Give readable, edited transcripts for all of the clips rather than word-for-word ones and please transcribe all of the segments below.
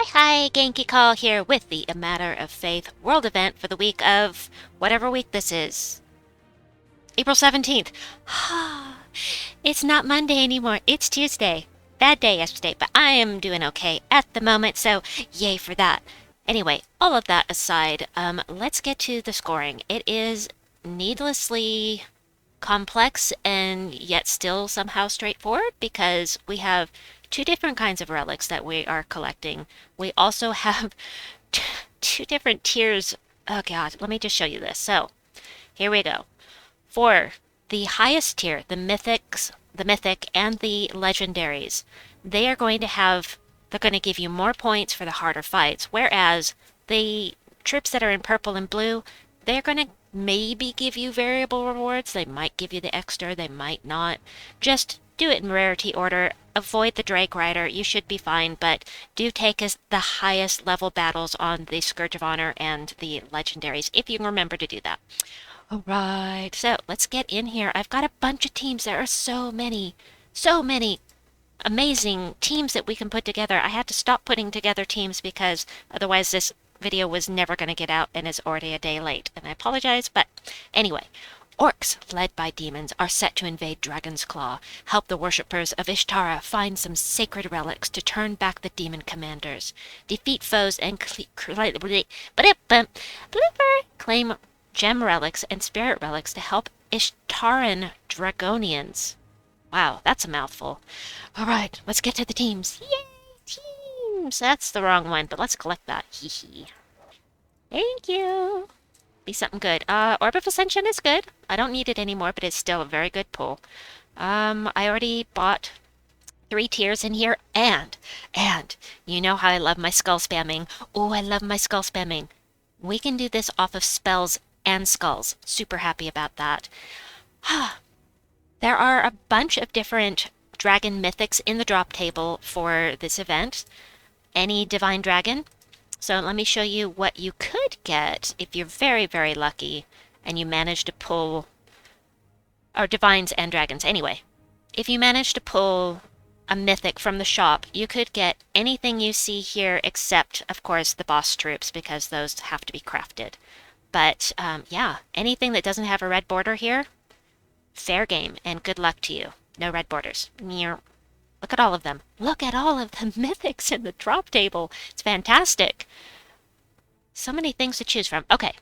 Hi, Genki Call here with the A Matter of Faith World event for the week of whatever week this is. April 17th. It's not Monday anymore, it's Tuesday. Bad day yesterday, but I am doing okay at the moment, so yay for that. Anyway, all of that aside, let's get to the scoring. It is needlessly complex and yet still somehow straightforward because we have two different kinds of relics that we are collecting. We also have two different tiers. Oh god, let me just show you this. So, here we go. For the highest tier, the Mythics, the Mythic and the Legendaries, they're going to give you more points for the harder fights, whereas the troops that are in purple and blue, they're going to maybe give you variable rewards. They might give you the extra, they might not. Just do it in rarity order. Avoid the Drake Rider, you should be fine, but do take as the highest level battles on the Scourge of Honor and the Legendaries, if you can remember to do that. Alright, so let's get in here. I've got a bunch of teams. There are so many amazing teams that we can put together. I had to stop putting together teams because otherwise this video was never going to get out and is already a day late. And I apologize, but anyway. Orcs, led by demons, are set to invade Dragon's Claw. Help the worshippers of Ishtara find some sacred relics to turn back the demon commanders. Defeat foes and claim gem relics and spirit relics to help Ishtaran Dragonians. Wow, that's a mouthful. Alright, let's get to the teams. Yay, teams! That's the wrong one, but let's collect that. Hee hee. Thank you. Be something good. Orb of Ascension is good. I don't need it anymore, but it's still a very good pull. I already bought 3 tiers in here, and you know how I love my skull spamming. Oh, I love my skull spamming. We can do this off of spells and skulls. Super happy about that. There are a bunch of different dragon mythics in the drop table for this event. Any divine dragon. So let me show you what you could get if you're very, very lucky and you manage to pull, or divines and dragons. Anyway, if you manage to pull a mythic from the shop, you could get anything you see here except, of course, the boss troops, because those have to be crafted. But yeah, anything that doesn't have a red border here, fair game, and good luck to you. No red borders. Look at all of them. Look at all of the mythics in the drop table. It's fantastic. So many things to choose from. Okay,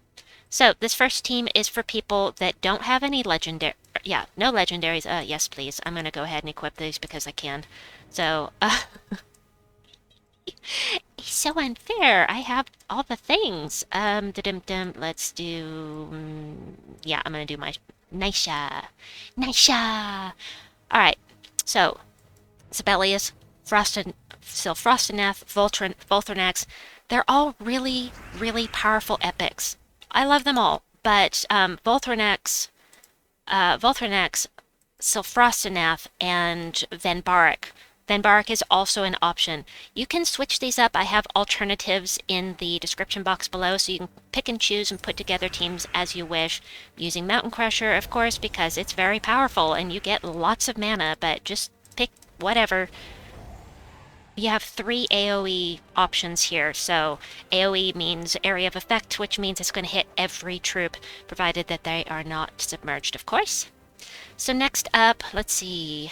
so this first team is for people that don't have any legendary... Yeah, no legendaries. Yes, please. I'm going to go ahead and equip these because I can. So, it's so unfair. I have all the things. Let's do... yeah, I'm going to do my... Nisha. Alright, so... Sabellius, Sylfrostenath, Volthrenax, they're all really, really powerful epics. I love them all, but Volthrenax, Sylfrostenath, and Venbarak. Venbarak is also an option. You can switch these up. I have alternatives in the description box below, so you can pick and choose and put together teams as you wish. Using Mountain Crusher, of course, because it's very powerful and you get lots of mana, but just pick whatever. You have 3 AoE options here. So AoE means area of effect, which means it's going to hit every troop, provided that they are not submerged, of course. So next up, let's see.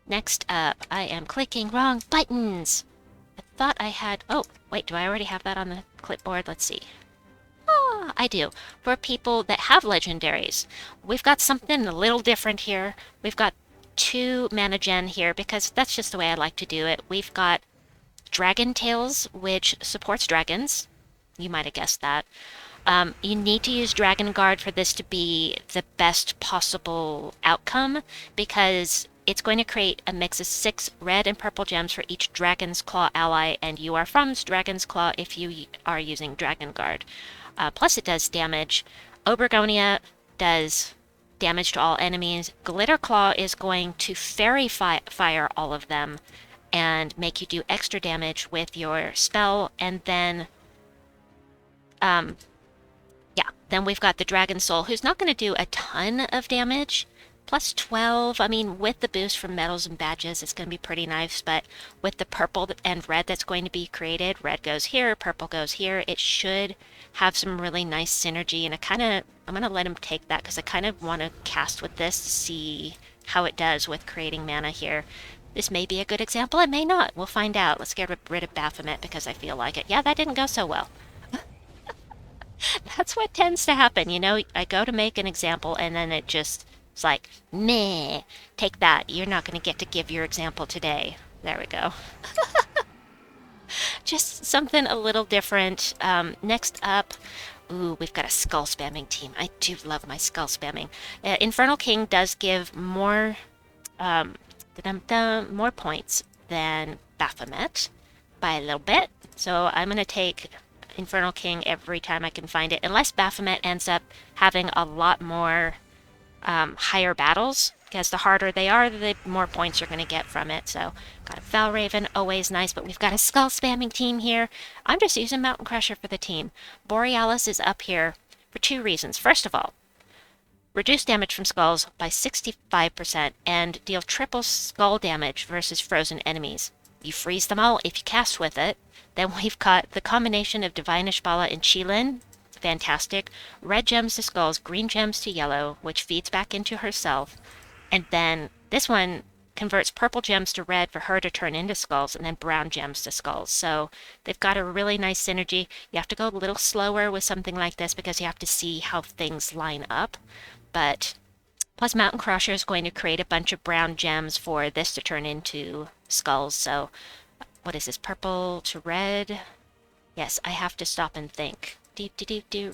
Next up, I am clicking wrong buttons. I thought I had... Oh, wait, do I already have that on the clipboard? Let's see. Ah, I do. For people that have legendaries, we've got something a little different here. We've got 2 mana gen here because that's just the way I like to do it. We've got Dragon Tails, which supports dragons. You might have guessed that. You need to use Dragonguard for this to be the best possible outcome because it's going to create a mix of 6 red and purple gems for each Dragon's Claw ally, and you are from Dragon's Claw if you are using Dragonguard. Plus it does damage. Obregonia does damage to all enemies. Glitterclaw is going to fairy fire all of them and make you do extra damage with your spell, and then yeah, then we've got the Dragon Soul, who's not going to do a ton of damage, Plus 12, I mean, with the boost from medals and badges, it's going to be pretty nice, but with the purple and red that's going to be created, red goes here, purple goes here, it should have some really nice synergy, and I'm going to let him take that because I kind of want to cast with this to see how it does with creating mana here. This may be a good example, it may not. We'll find out. Let's get rid of Baphomet because I feel like it. Yeah, that didn't go so well. That's what tends to happen, you know? I go to make an example and then it's like, meh, take that. You're not going to get to give your example today. There we go. Just something a little different. Next up, ooh, we've got a skull spamming team. I do love my skull spamming. Infernal King does give more, more points than Baphomet by a little bit. So I'm going to take Infernal King every time I can find it, unless Baphomet ends up having a lot more higher battles, because the harder they are, the more points you're going to get from it. So, got a Valraven, always nice, but we've got a skull spamming team here. I'm just using Mountain Crusher for the team. Borealis is up here for two reasons. First of all, reduce damage from skulls by 65% and deal triple skull damage versus frozen enemies. You freeze them all if you cast with it. Then we've got the combination of Divine Ishbaala and Qilin. Fantastic. Red gems to skulls, green gems to yellow, which feeds back into herself. And then this one converts purple gems to red for her to turn into skulls, and then brown gems to skulls. So they've got a really nice synergy. You have to go a little slower with something like this because you have to see how things line up. But plus Mountain Crusher is going to create a bunch of brown gems for this to turn into skulls. So what is this? Purple to red? Yes, I have to stop and think.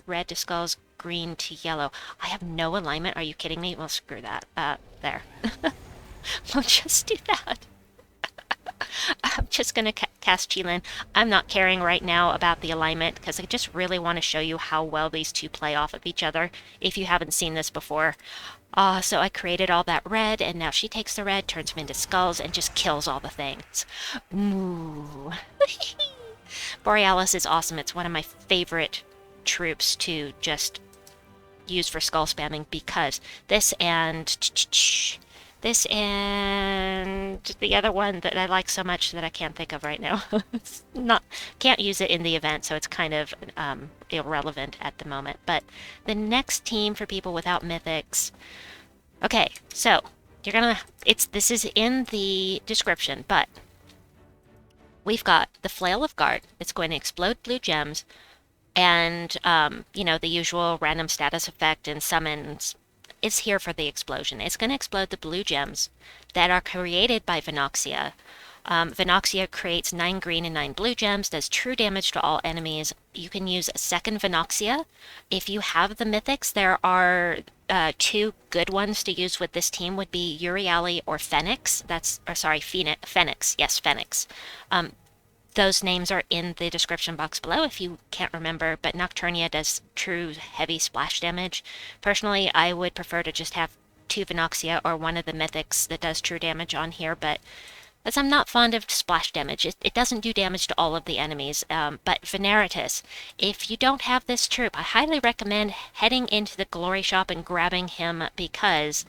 Red to skulls, green to yellow. I have no alignment. Are you kidding me? Well, screw that. There. We'll just do that. I'm just going to cast Qilin. I'm not caring right now about the alignment because I just really want to show you how well these two play off of each other if you haven't seen this before. So I created all that red, and now she takes the red, turns them into skulls, and just kills all the things. Ooh. Borealis is awesome. It's one of my favorite troops to just use for skull spamming because this and the other one that I like so much that I can't think of right now. It's not, can't use it in the event, so it's kind of irrelevant at the moment. But the next team for people without mythics. Okay, so you're gonna. This is in the description, but we've got the Flail of Gaard. It's going to explode blue gems, and you know, the usual random status effect and summons. It's here for the explosion. It's going to explode the blue gems that are created by Venoxia. Venoxia creates 9 green and 9 blue gems, does true damage to all enemies. You can use a second Venoxia. If you have the mythics, there are 2 good ones to use with this team would be Euryali or Fenix. Fenix. Yes, Fenix. Those names are in the description box below if you can't remember, but Nocturnia does true heavy splash damage. Personally, I would prefer to just have 2 Venoxia or one of the mythics that does true damage on here, but as I'm not fond of splash damage, it doesn't do damage to all of the enemies. But Veneratus, if you don't have this troop, I highly recommend heading into the Glory Shop and grabbing him because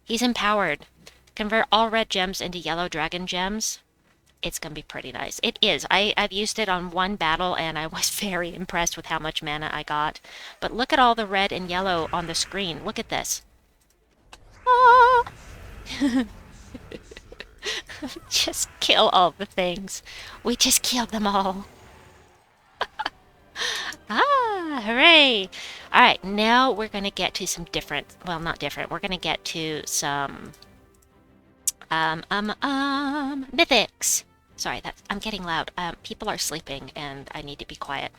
he's empowered. Convert all red gems into yellow dragon gems. It's going to be pretty nice. It is. I've used it on one battle, and I was very impressed with how much mana I got. But look at all the red and yellow on the screen. Look at this. Ah! Just kill all the things. We just killed them all. Ah, hooray! Alright, now we're going to get to some different... Well, not different. We're going to get to some... mythics. Sorry, I'm getting loud. People are sleeping, and I need to be quiet.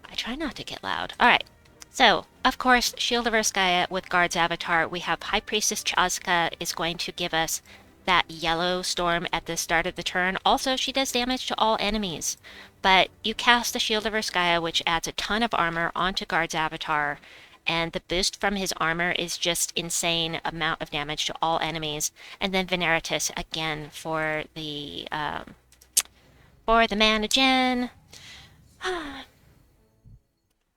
I try not to get loud. Alright, so, of course, Shield of Urskaya with Gaard's avatar. We have High Priestess Chazka is going to give us that yellow storm at the start of the turn. Also, she does damage to all enemies. But you cast the Shield of Urskaya, which adds a ton of armor onto Gaard's avatar, and the boost from his armor is just insane amount of damage to all enemies. And then Veneratus again for the mana gen.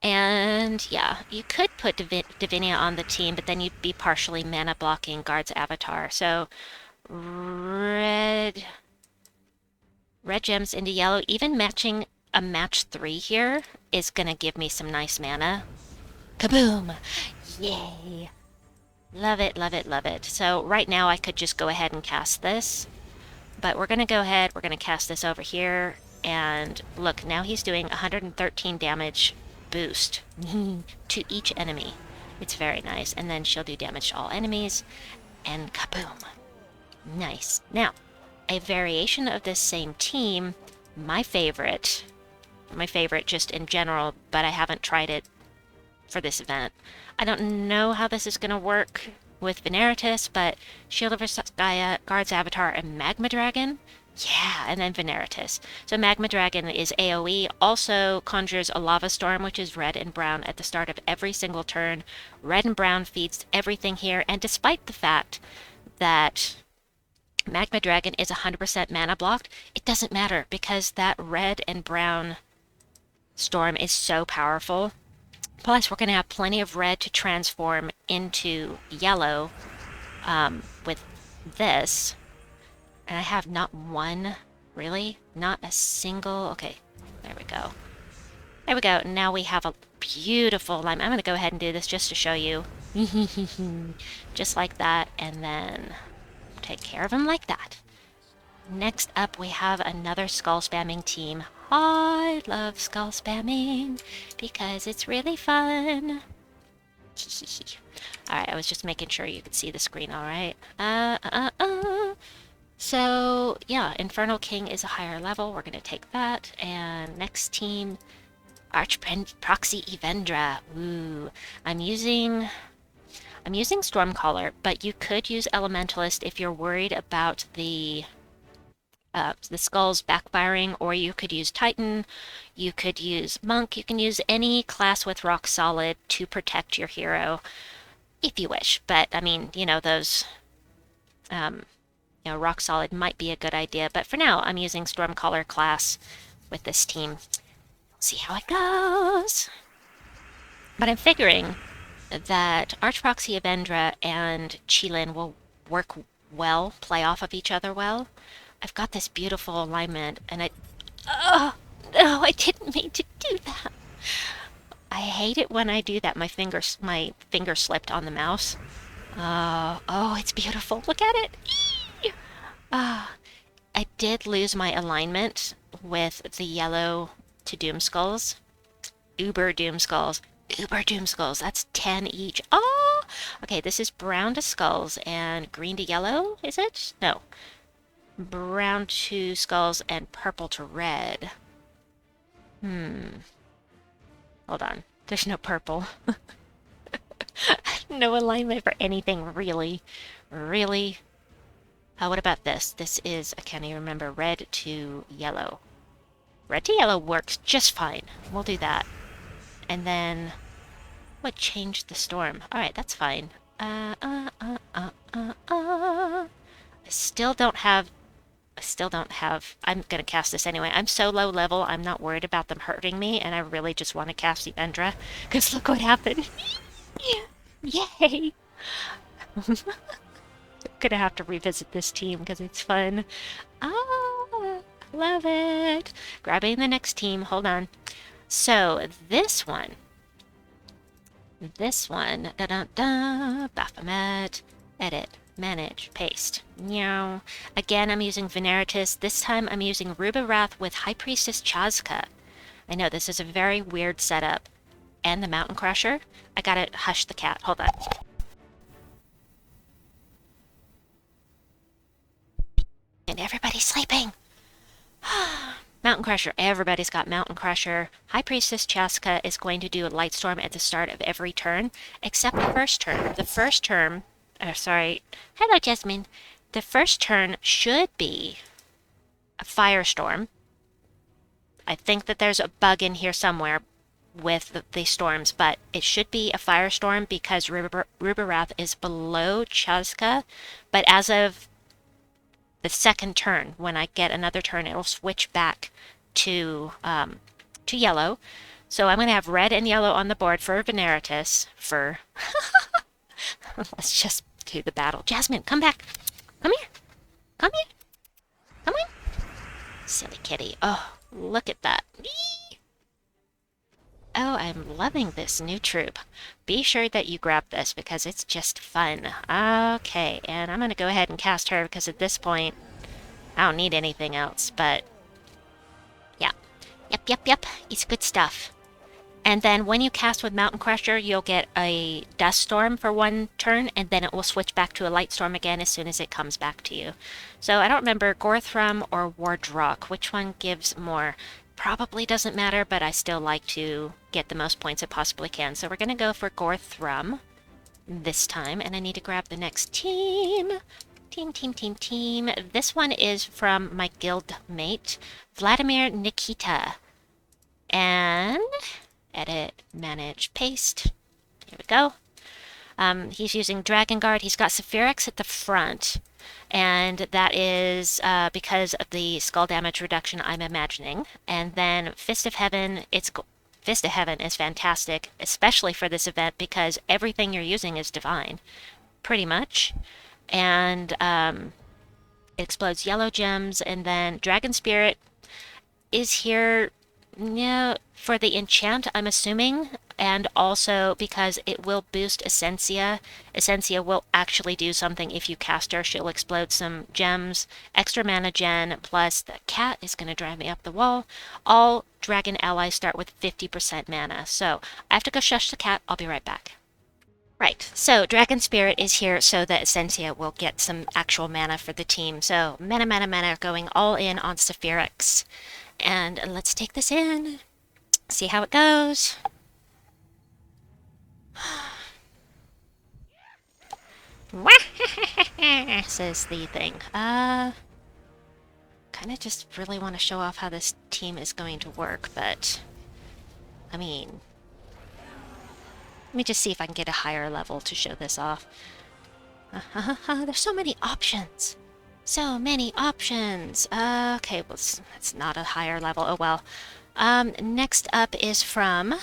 And yeah, you could put Divinia on the team, but then you'd be partially mana blocking Gaard's avatar. So red gems into yellow, even matching a match 3 here is gonna give me some nice mana. Kaboom! Yay! Love it, love it, love it. So right now I could just go ahead and cast this, but we're gonna go ahead, we're gonna cast this over here, and look, now he's doing 113 damage boost to each enemy. It's very nice. And then she'll do damage to all enemies, and kaboom! Nice. Now, a variation of this same team, my favorite just in general, but I haven't tried it for this event. I don't know how this is going to work with Veneratus, but Shield of Urskaya, Gaard's Avatar, and Magma Dragon. Yeah, and then Veneratus. So Magma Dragon is AoE, also conjures a Lava Storm, which is red and brown at the start of every single turn. Red and brown feeds everything here, and despite the fact that Magma Dragon is 100% mana blocked, it doesn't matter because that red and brown storm is so powerful. Plus, we're going to have plenty of red to transform into yellow with this. And I have not one, really? Not a single. Okay, there we go. There we go. Now we have a beautiful lime. I'm going to go ahead and do this just to show you. Just like that, and then take care of him like that. Next up, we have another skull spamming team. I love skull spamming because it's really fun. Alright, I was just making sure you could see the screen alright. So, yeah, Infernal King is a higher level. We're going to take that. And next team, Proxy Eventra. Ooh, I'm using Stormcaller, but you could use Elementalist if you're worried about the skulls backfiring, or you could use Titan, you could use Monk, you can use any class with Rock Solid to protect your hero, if you wish. But, I mean, you know, those, Rock Solid might be a good idea, but for now, I'm using Stormcaller class with this team. We'll see how it goes. But I'm figuring that Archproxy Eventra and Qilin will work well, play off of each other well. I've got this beautiful alignment, and oh, no, I didn't mean to do that. I hate it when I do that. My finger slipped on the mouse. Oh, it's beautiful. Look at it. I did lose my alignment with the yellow to Doom Skulls. Uber Doom Skulls. That's 10 each. Oh! Okay, this is brown to skulls and green to yellow, is it? No. Brown to skulls and purple to red. Hold on. There's no purple. No alignment for anything, really. Really? What about this? This is, I can't even remember, red to yellow. Red to yellow works just fine. We'll do that. And then, what changed the storm? Alright, that's fine. I still don't have, I'm gonna cast this anyway. I'm so low level, I'm not worried about them hurting me, and I really just want to cast Eventra, because look what happened. Yay! I'm gonna have to revisit this team, because it's fun. Love it! Grabbing the next team, hold on. So, this one, Baphomet, edit, manage, paste, meow. Again, I'm using Veneratus. This time I'm using Rubarath with High Priestess Chazka. I know, this is a very weird setup. And the Mountain Crusher. I gotta hush the cat, hold on. And everybody's sleeping! Mountain Crusher. Everybody's got Mountain Crusher. High Priestess Chazka is going to do a Light Storm at the start of every turn, except the first turn. The first turn... sorry. Hello, Jasmine. The first turn should be a Firestorm. I think that there's a bug in here somewhere with the storms, but it should be a Firestorm because Rubarath is below Chazka, but as of the second turn, when I get another turn, it'll switch back to yellow. So I'm going to have red and yellow on the board for Veneratus. Let's just do the battle. Jasmine, come back. Come here. Come here. Come on. Silly kitty. Oh, look at that. Oh, I'm loving this new troop. Be sure that you grab this because it's just fun. Okay, and I'm going to go ahead and cast her because at this point, I don't need anything else, but yeah. Yep. It's good stuff. And then when you cast with Mountain Crusher, you'll get a Dust Storm for one turn, and then it will switch back to a Light Storm again as soon as it comes back to you. So I don't remember, Gorthrum or Wardrock, which one gives more? Probably doesn't matter, but I still like to get the most points it possibly can. So we're going to go for Gorthrum this time, and I need to grab the next team. Team. This one is from my guild mate, Vladimir Nikita. And edit, manage, paste. Here we go. He's using Dragonguard. He's got Sylfrostenath at the front, and that is because of the skull damage reduction I'm imagining. And then Fist of Heaven, Fist of Heaven is fantastic, especially for this event because everything you're using is divine, pretty much. And it explodes yellow gems, and then Dragon Spirit is here for the enchant, I'm assuming, and also because it will boost Essentia. Essentia will actually do something if you cast her. She'll explode some gems, extra mana gen, plus the cat is going to drive me up the wall. All dragon allies start with 50% mana, so I have to go shush the cat. I'll be right back. Right, so Dragon Spirit is here so that Essentia will get some actual mana for the team. So mana going all in on Sylfrostenath. And let's take this in, see how it goes. Says the thing. Kind of just really want to show off how this team is going to work, but I mean, let me just see if I can get a higher level to show this off. There's so many options. So many options. Okay, well, it's not a higher level. Oh well. Next up is from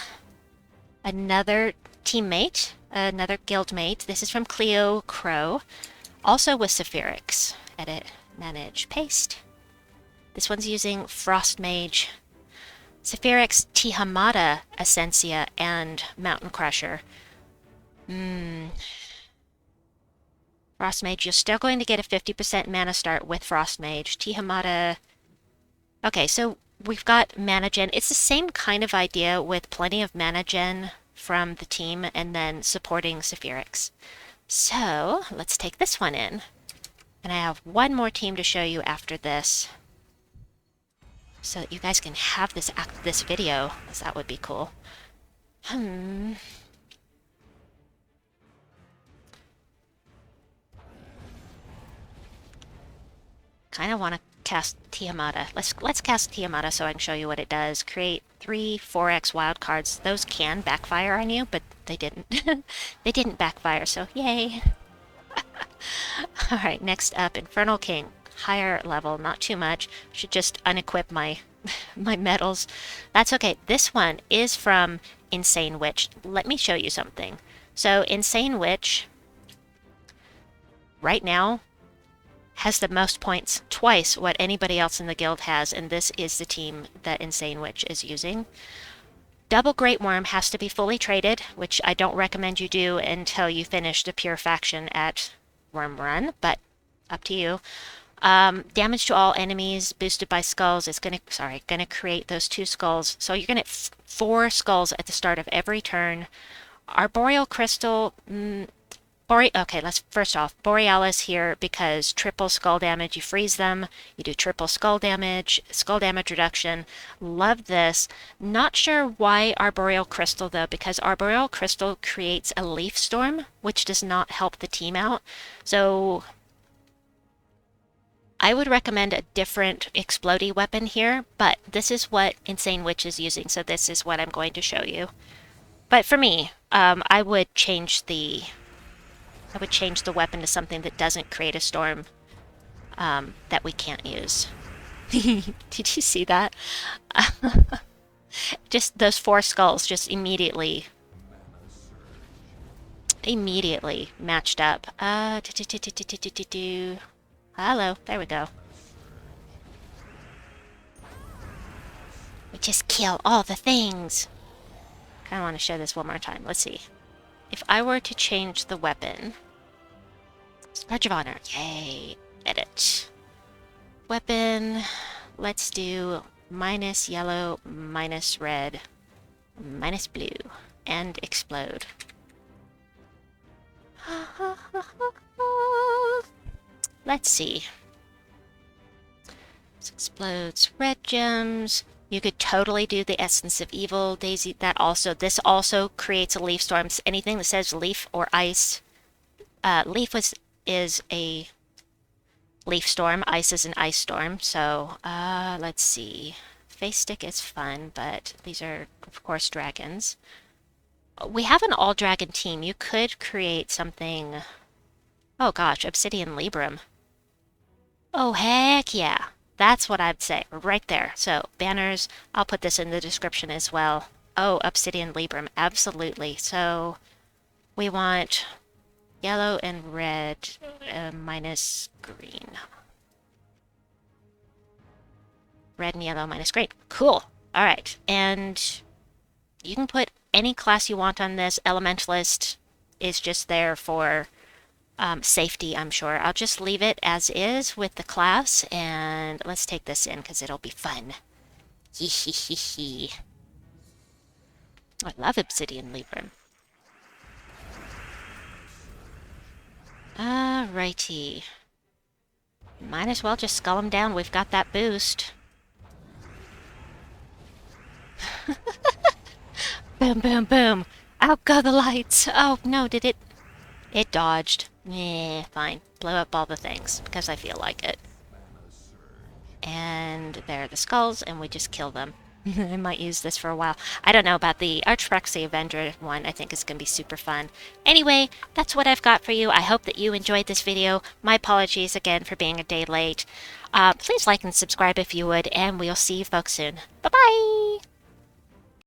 another teammate, another guildmate. This is from Cleo Crow, also with Sylfrostenath. Edit, manage, paste. This one's using Frost Mage, Sylfrostenath's Tihamada, Essentia, and Mountain Crusher. Frost Mage, you're still going to get a 50% mana start with Frost Mage. Tihamada... Okay, so we've got mana gen. It's the same kind of idea with plenty of mana gen from the team and then supporting Sylfrostenath. So, let's take this one in. And I have one more team to show you after this, so that you guys can have this video, because that would be cool. Kind of want to cast Tihamada. Let's cast Tihamada so I can show you what it does. Create 3 4x wild cards. Those can backfire on you, but they didn't. They didn't backfire, so yay. Alright, next up, Infernal King. Higher level, not too much. Should just unequip my my medals. That's okay. This one is from Insane Witch. Let me show you something. So Insane Witch right now has the most points, twice what anybody else in the guild has, and this is the team that Insane Witch is using. Double Great Worm has to be fully traded, which I don't recommend you do until you finish the pure faction at Worm Run, but up to you. Damage to all enemies boosted by skulls is gonna create those 2 skulls. So you're gonna get 4 skulls at the start of every turn. Arboreal Crystal, okay, let's first off, Borealis here because triple skull damage, you freeze them, you do triple skull damage reduction. Love this. Not sure why Arboreal Crystal though, because Arboreal Crystal creates a leaf storm, which does not help the team out. So I would recommend a different explodey weapon here, but this is what Insane Witch is using, so this is what I'm going to show you. But for me, I would change the weapon to something that doesn't create a storm that we can't use. Did you see that? Just those 4 skulls just immediately matched up. Hello, there we go. We just kill all the things. Kind of want to show this one more time. Let's see. If I were to change the weapon, Badge of Honor, yay! Edit. Weapon. Let's do minus yellow, minus red, minus blue, and explode. Let's see. This explodes red gems. You could totally do the Essence of Evil, Daisy. This also creates a leaf storm. Anything that says leaf or ice. Leaf is a leaf storm. Ice is an ice storm. So, let's see. Face stick is fun, but these are, of course, dragons. We have an all-dragon team. You could create something... Oh gosh, Obsidian Libram. Oh, heck yeah. That's what I'd say, right there. So, banners, I'll put this in the description as well. Oh, Obsidian Libram, absolutely. So, we want yellow and red minus green. Red and yellow minus green. Cool. All right. And you can put any class you want on this. Elementalist is just there for safety, I'm sure. I'll just leave it as is with the class, and let's take this in because it'll be fun. Hee hee hee hee. I love Obsidian Libram. Alrighty. Might as well just skull him down. We've got that boost. Boom, boom, boom. Out go the lights. Oh, no, did it? It dodged. Fine. Blow up all the things, because I feel like it. And there are the skulls, and we just kill them. I might use this for a while. I don't know about the Proxy Eventra one. I think it's going to be super fun. Anyway, that's what I've got for you. I hope that you enjoyed this video. My apologies again for being a day late. Please like and subscribe if you would, and we'll see you folks soon. Bye-bye!